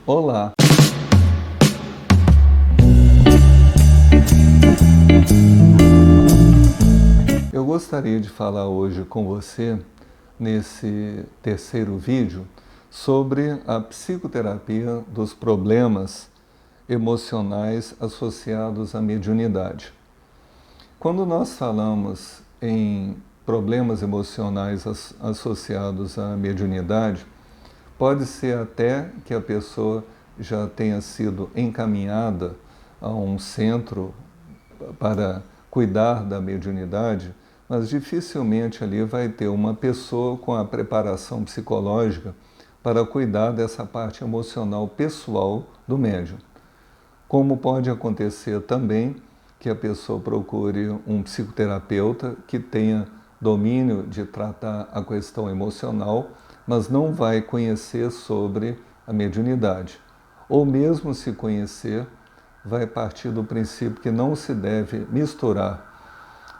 Olá! Eu gostaria de falar hoje com você, nesse terceiro vídeo, sobre a psicoterapia dos problemas emocionais associados à mediunidade. Quando nós falamos em problemas emocionais associados à mediunidade, pode ser até que a pessoa já tenha sido encaminhada a um centro para cuidar da mediunidade, mas dificilmente ali vai ter uma pessoa com a preparação psicológica para cuidar dessa parte emocional pessoal do médium. Como pode acontecer também que a pessoa procure um psicoterapeuta que tenha domínio de tratar a questão emocional, mas não vai conhecer sobre a mediunidade. Ou mesmo se conhecer, vai partir do princípio que não se deve misturar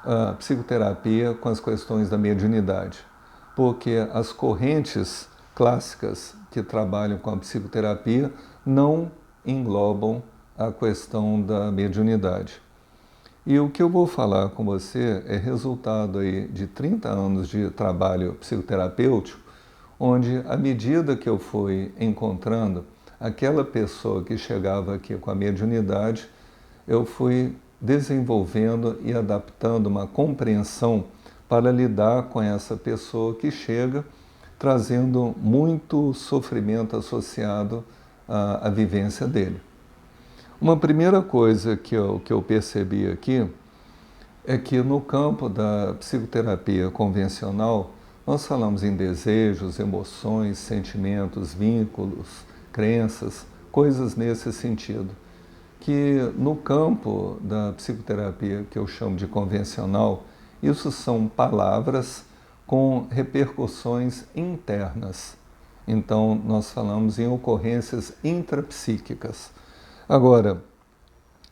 a psicoterapia com as questões da mediunidade, porque as correntes clássicas que trabalham com a psicoterapia não englobam a questão da mediunidade. E o que eu vou falar com você é resultado aí de 30 anos de trabalho psicoterapêutico, onde, à medida que eu fui encontrando aquela pessoa que chegava aqui com a mediunidade, eu fui desenvolvendo e adaptando uma compreensão para lidar com essa pessoa que chega trazendo muito sofrimento associado à vivência dele. Uma primeira coisa que eu percebi aqui é que no campo da psicoterapia convencional, nós falamos em desejos, emoções, sentimentos, vínculos, crenças, coisas nesse sentido. Que no campo da psicoterapia, que eu chamo de convencional, isso são palavras com repercussões internas. Então, nós falamos em ocorrências intrapsíquicas. Agora,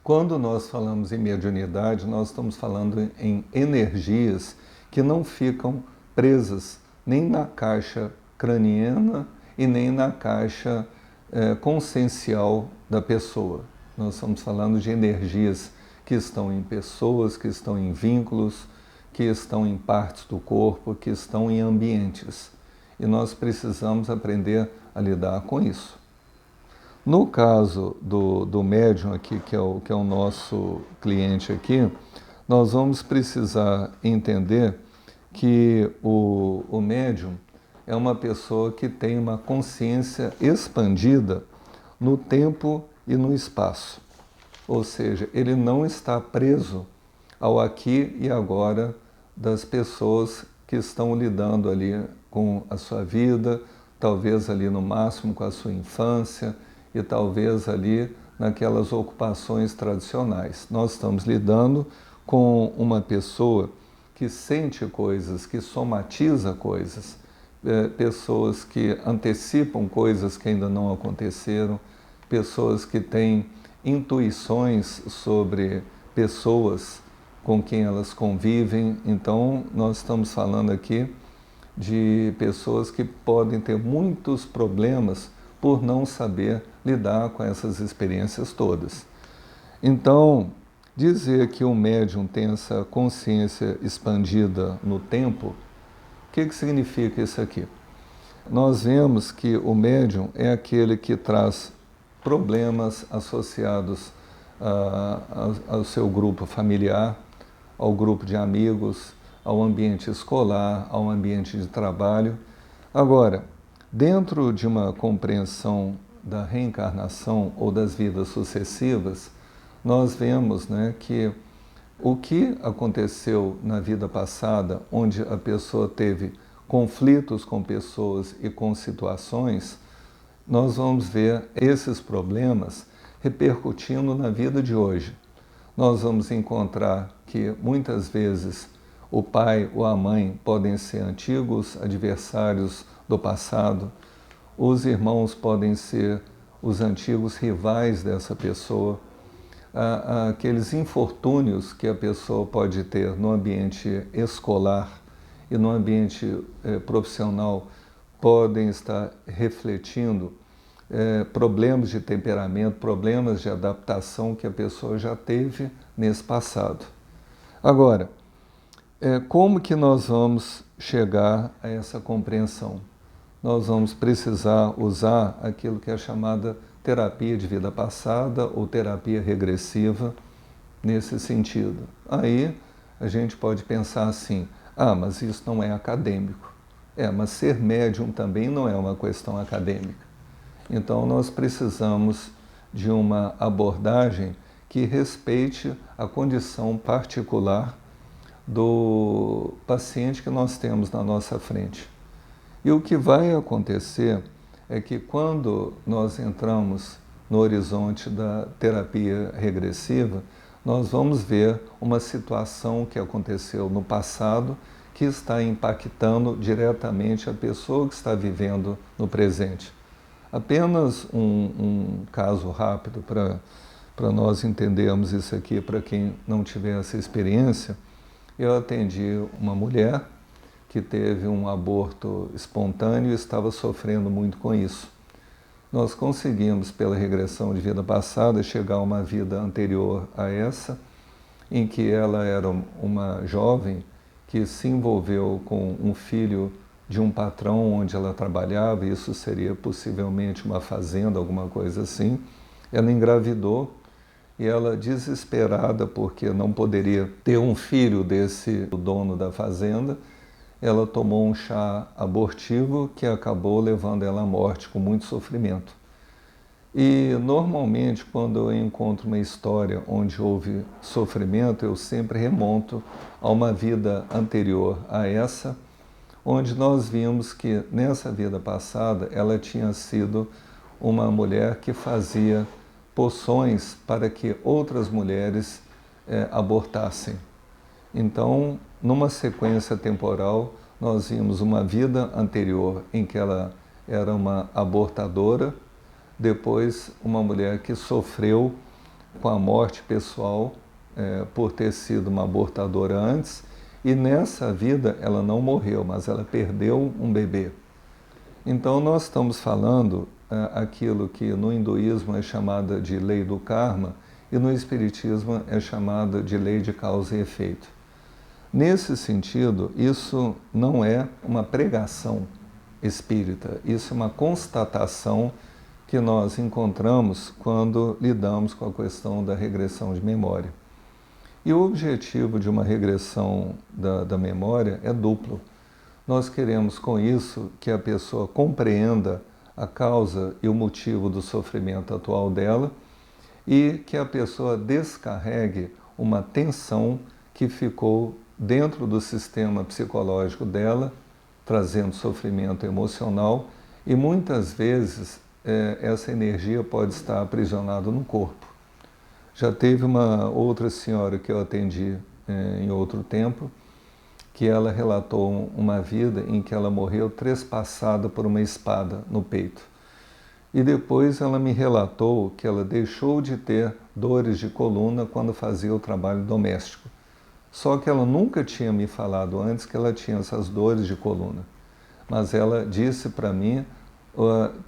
quando nós falamos em mediunidade, nós estamos falando em energias que não ficam presas nem na caixa craniana e nem na caixa consciencial da pessoa. Nós estamos falando de energias que estão em pessoas, que estão em vínculos, que estão em partes do corpo, que estão em ambientes. E nós precisamos aprender a lidar com isso. No caso do médium aqui, que é o nosso cliente aqui, nós vamos precisar entender que o médium é uma pessoa que tem uma consciência expandida no tempo e no espaço. Ou seja, ele não está preso ao aqui e agora das pessoas que estão lidando ali com a sua vida, talvez ali no máximo com a sua infância e talvez ali naquelas ocupações tradicionais. Nós estamos lidando com uma pessoa que sente coisas, que somatiza coisas, pessoas que antecipam coisas que ainda não aconteceram, pessoas que têm intuições sobre pessoas com quem elas convivem. Então, nós estamos falando aqui de pessoas que podem ter muitos problemas por não saber lidar com essas experiências todas. Então, dizer que o médium tem essa consciência expandida no tempo, o que significa isso aqui? Nós vemos que o médium é aquele que traz problemas associados ao seu grupo familiar, ao grupo de amigos, ao ambiente escolar, ao ambiente de trabalho. Agora, dentro de uma compreensão da reencarnação ou das vidas sucessivas, nós vemos, né, que o que aconteceu na vida passada, onde a pessoa teve conflitos com pessoas e com situações, nós vamos ver esses problemas repercutindo na vida de hoje. Nós vamos encontrar que muitas vezes o pai ou a mãe podem ser antigos adversários do passado, os irmãos podem ser os antigos rivais dessa pessoa, aqueles infortúnios que a pessoa pode ter no ambiente escolar e no ambiente profissional podem estar refletindo problemas de temperamento, problemas de adaptação que a pessoa já teve nesse passado. Agora, como que nós vamos chegar a essa compreensão? Nós vamos precisar usar aquilo que é chamada terapia de vida passada ou terapia regressiva nesse sentido. Aí a gente pode pensar assim, mas isso não é acadêmico. Mas ser médium também não é uma questão acadêmica. Então nós precisamos de uma abordagem que respeite a condição particular do paciente que nós temos na nossa frente. E o que vai acontecer é que quando nós entramos no horizonte da terapia regressiva, nós vamos ver uma situação que aconteceu no passado que está impactando diretamente a pessoa que está vivendo no presente. Apenas um caso rápido para nós entendermos isso aqui, para quem não tiver essa experiência. Eu atendi uma mulher que teve um aborto espontâneo e estava sofrendo muito com isso. Nós conseguimos, pela regressão de vida passada, chegar a uma vida anterior a essa, em que ela era uma jovem que se envolveu com um filho de um patrão onde ela trabalhava, isso seria possivelmente uma fazenda, alguma coisa assim. Ela engravidou e ela, desesperada porque não poderia ter um filho desse dono da fazenda, ela tomou um chá abortivo que acabou levando ela à morte com muito sofrimento. E normalmente quando eu encontro uma história onde houve sofrimento, eu sempre remonto a uma vida anterior a essa, onde nós vimos que nessa vida passada ela tinha sido uma mulher que fazia poções para que outras mulheres abortassem. Então, numa sequência temporal, nós vimos uma vida anterior em que ela era uma abortadora, depois uma mulher que sofreu com a morte pessoal por ter sido uma abortadora antes, e nessa vida ela não morreu, mas ela perdeu um bebê. Então nós estamos falando aquilo que no hinduísmo é chamada de lei do karma e no espiritismo é chamada de lei de causa e efeito. Nesse sentido, isso não é uma pregação espírita, isso é uma constatação que nós encontramos quando lidamos com a questão da regressão de memória. E o objetivo de uma regressão da memória é duplo. Nós queremos com isso que a pessoa compreenda a causa e o motivo do sofrimento atual dela e que a pessoa descarregue uma tensão que ficou dentro do sistema psicológico dela, trazendo sofrimento emocional, e muitas vezes essa energia pode estar aprisionada no corpo. Já teve uma outra senhora que eu atendi em outro tempo, que ela relatou uma vida em que ela morreu trespassada por uma espada no peito. E depois ela me relatou que ela deixou de ter dores de coluna quando fazia o trabalho doméstico. Só que ela nunca tinha me falado antes que ela tinha essas dores de coluna. Mas ela disse para mim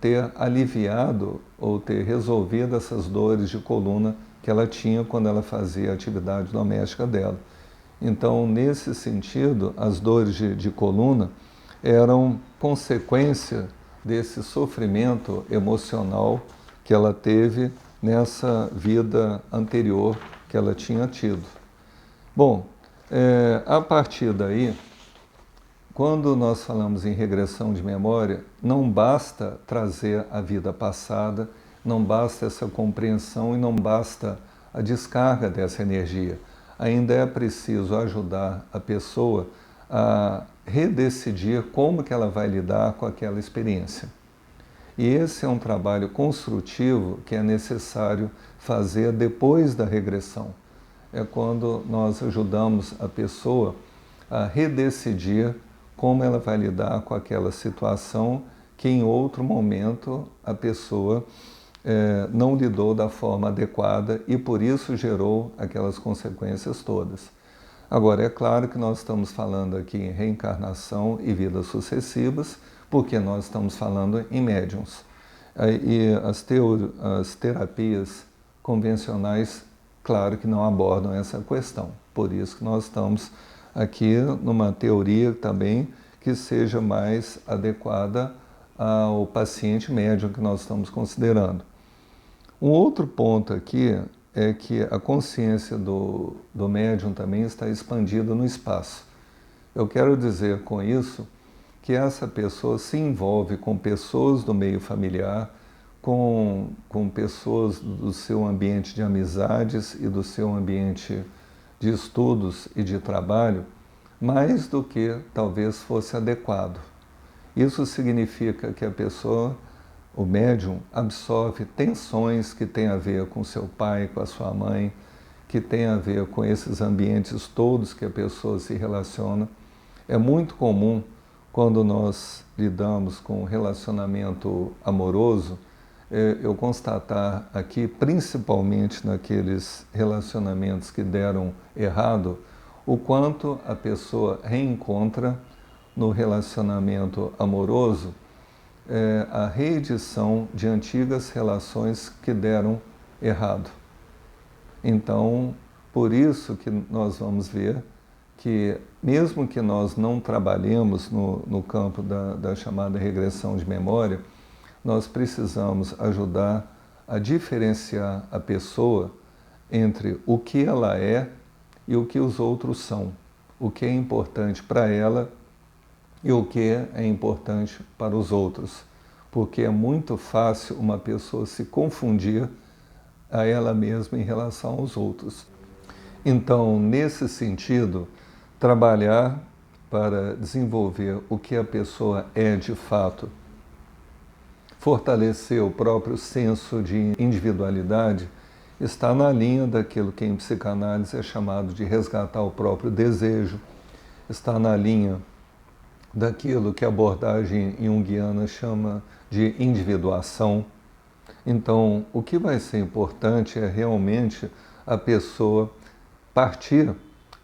ter aliviado ou ter resolvido essas dores de coluna que ela tinha quando ela fazia a atividade doméstica dela. Então, nesse sentido, as dores de coluna eram consequência desse sofrimento emocional que ela teve nessa vida anterior que ela tinha tido. Bom, a partir daí, quando nós falamos em regressão de memória, não basta trazer a vida passada, não basta essa compreensão e não basta a descarga dessa energia. Ainda é preciso ajudar a pessoa a redecidir como que ela vai lidar com aquela experiência. E esse é um trabalho construtivo que é necessário fazer depois da regressão. É quando nós ajudamos a pessoa a redecidir como ela vai lidar com aquela situação que em outro momento a pessoa não lidou da forma adequada e por isso gerou aquelas consequências todas. Agora, é claro que nós estamos falando aqui em reencarnação e vidas sucessivas, porque nós estamos falando em médiuns. E as terapias convencionais, claro que não abordam essa questão. Por isso que nós estamos aqui numa teoria também que seja mais adequada ao paciente médium que nós estamos considerando. Um outro ponto aqui é que a consciência do médium também está expandida no espaço. Eu quero dizer com isso que essa pessoa se envolve com pessoas do meio familiar, com pessoas do seu ambiente de amizades e do seu ambiente de estudos e de trabalho, mais do que talvez fosse adequado. Isso significa que a pessoa, o médium, absorve tensões que têm a ver com seu pai, com a sua mãe, que têm a ver com esses ambientes todos que a pessoa se relaciona. É muito comum, quando nós lidamos com relacionamento amoroso, eu constatar aqui, principalmente naqueles relacionamentos que deram errado, o quanto a pessoa reencontra no relacionamento amoroso a reedição de antigas relações que deram errado. Então, por isso que nós vamos ver que, mesmo que nós não trabalhemos no campo da chamada regressão de memória, nós precisamos ajudar a diferenciar a pessoa entre o que ela é e o que os outros são, o que é importante para ela e o que é importante para os outros, porque é muito fácil uma pessoa se confundir a ela mesma em relação aos outros. Então, nesse sentido, trabalhar para desenvolver o que a pessoa é de fato, fortalecer o próprio senso de individualidade, está na linha daquilo que em psicanálise é chamado de resgatar o próprio desejo, está na linha daquilo que a abordagem junguiana chama de individuação. Então, o que vai ser importante é realmente a pessoa partir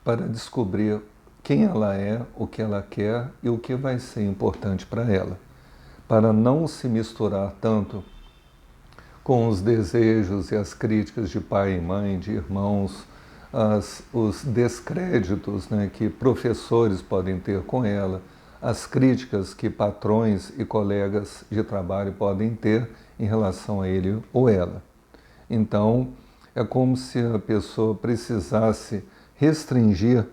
para descobrir quem ela é, o que ela quer e o que vai ser importante para ela, para não se misturar tanto com os desejos e as críticas de pai e mãe, de irmãos, os descréditos, né, que professores podem ter com ela, as críticas que patrões e colegas de trabalho podem ter em relação a ele ou ela. Então, é como se a pessoa precisasse restringir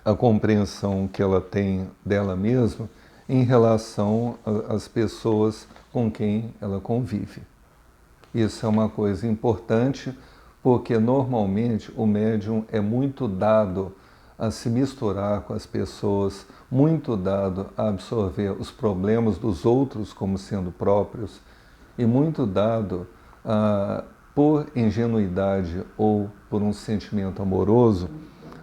a compreensão que ela tem dela mesma em relação às pessoas com quem ela convive. Isso é uma coisa importante, porque normalmente o médium é muito dado a se misturar com as pessoas, muito dado a absorver os problemas dos outros como sendo próprios, e muito dado a, por ingenuidade ou por um sentimento amoroso,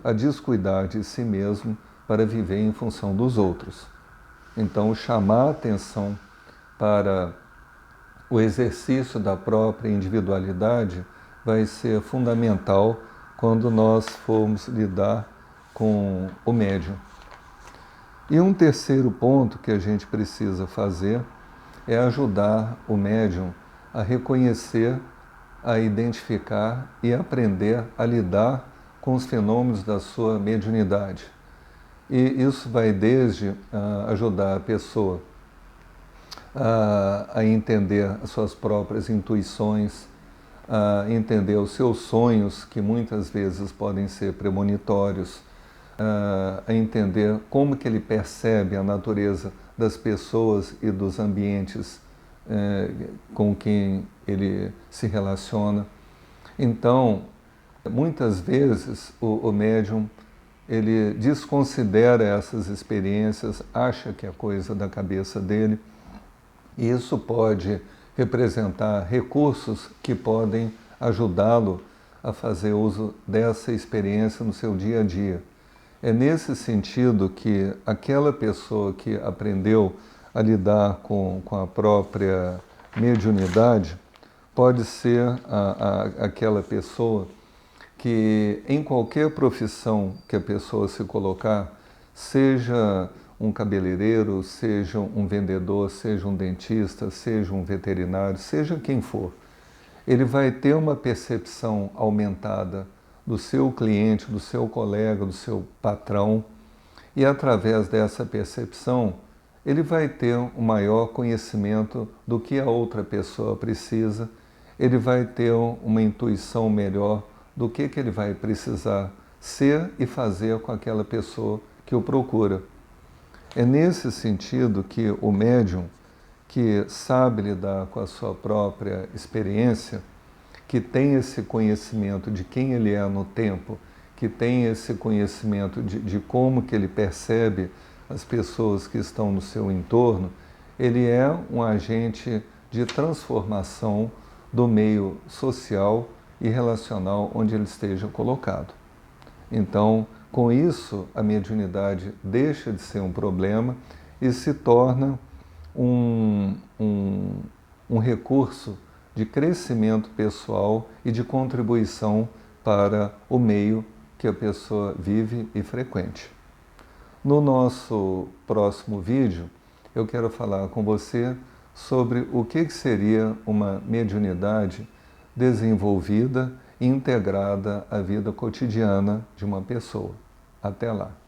a descuidar de si mesmo para viver em função dos outros. Então, chamar a atenção para o exercício da própria individualidade vai ser fundamental quando nós formos lidar com o médium. E um terceiro ponto que a gente precisa fazer é ajudar o médium a reconhecer, a identificar e aprender a lidar com os fenômenos da sua mediunidade. E isso vai desde ajudar a pessoa a entender as suas próprias intuições, a entender os seus sonhos, que muitas vezes podem ser premonitórios, a entender como que ele percebe a natureza das pessoas e dos ambientes com quem ele se relaciona. Então, muitas vezes o médium ele desconsidera essas experiências, acha que é coisa da cabeça dele, e isso pode representar recursos que podem ajudá-lo a fazer uso dessa experiência no seu dia a dia. É nesse sentido que aquela pessoa que aprendeu a lidar com a própria mediunidade pode ser aquela pessoa que, em qualquer profissão que a pessoa se colocar, seja um cabeleireiro, seja um vendedor, seja um dentista, seja um veterinário, seja quem for, ele vai ter uma percepção aumentada do seu cliente, do seu colega, do seu patrão, e através dessa percepção, ele vai ter um maior conhecimento do que a outra pessoa precisa, ele vai ter uma intuição melhor do que ele vai precisar ser e fazer com aquela pessoa que o procura. É nesse sentido que o médium, que sabe lidar com a sua própria experiência, que tem esse conhecimento de quem ele é no tempo, que tem esse conhecimento de como que ele percebe as pessoas que estão no seu entorno, ele é um agente de transformação do meio social e relacional onde ele esteja colocado. Então, com isso, a mediunidade deixa de ser um problema e se torna um recurso de crescimento pessoal e de contribuição para o meio que a pessoa vive e frequente. No nosso próximo vídeo, eu quero falar com você sobre o que seria uma mediunidade desenvolvida e integrada à vida cotidiana de uma pessoa. Até lá!